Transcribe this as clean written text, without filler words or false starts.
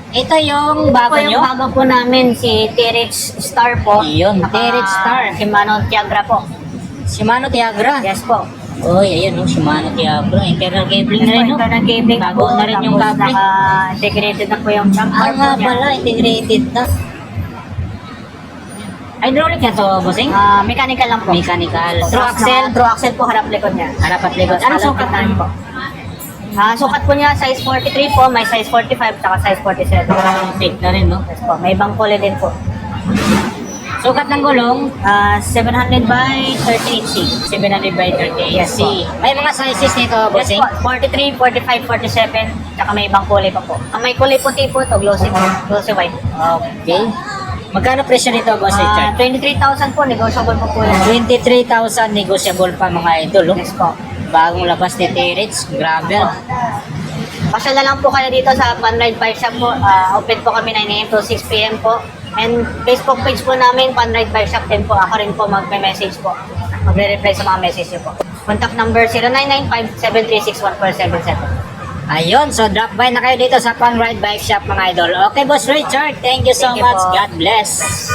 Ito yung Ito bago po yung nyo? bago po namin, si T-Rex Star po. Yun, T-Rex Star. Shimano Tiagra po. Shimano Tiagra. Yes po. Uy, ayun, Shimano Tiagra. Internal cabling na rin, no? Internal cabling Bago po. na rin yung Tapos cabling. naka-integrated na po yung jump bar Ah, po nga niya. pala, integrated na. Hydraulic na to, bossing? Mechanical lang po. Mechanical. Through axle? Through axle po, harap likod niya. Harap at likod. Ano sukat na? po? Sukat po niya, size 43 po, may size 45, tsaka size 47. Take na rin, no? Yes po, may ibang kulay din po. Sukat ng gulong, 700 by 38C. 700 by 38 Yes, C. May mga sizes nito, Yes bossing? po, 43, 45, 47, tsaka may ibang kulay pa po. Ang may kulay puti po ito, glossy white. Okay. Magkano presyo nito, boss Richard? 23,000 po, negotiable po po yan. 23,000 negotiable pa mga idol. Oh. Yes po. Bagong labas ni T-Rex, grabe. Pasya na lang po kayo dito sa Panride Bike Shop po. Open po kami 9 AM to 6 PM po. And Facebook page po namin, Panride Bike Shop din po. Ako rin po magme-message po. Magre-reply sa mga message niyo po. Contact number 0995-736-1477. Ayun, so drop by na kayo dito sa Panride Bike Shop mga idol. Okay, boss Richard, thank you so Thank you much. po. God bless.